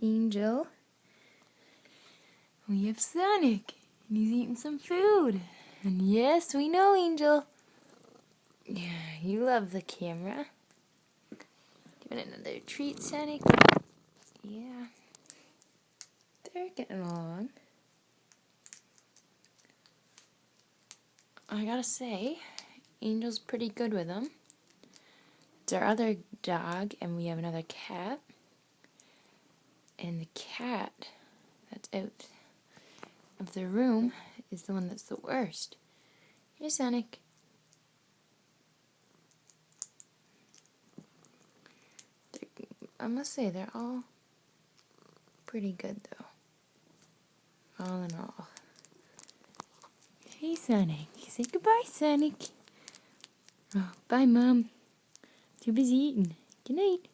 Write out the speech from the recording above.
Angel. We have Sonic, and he's eating some food. And yes, we know, Angel. Yeah, you love the camera. Give it another treat, Sonic. Yeah. They're getting along. I gotta say, Angel's pretty good with them. It's our other dog, and we have another cat. And the cat that's out of the room is the one that's the worst. Hey, Sonic. I must say, they're all pretty good, though. All in all. Hey, Sonic. Say goodbye, Sonic. Oh, bye, Mom. Too busy eating. Good night.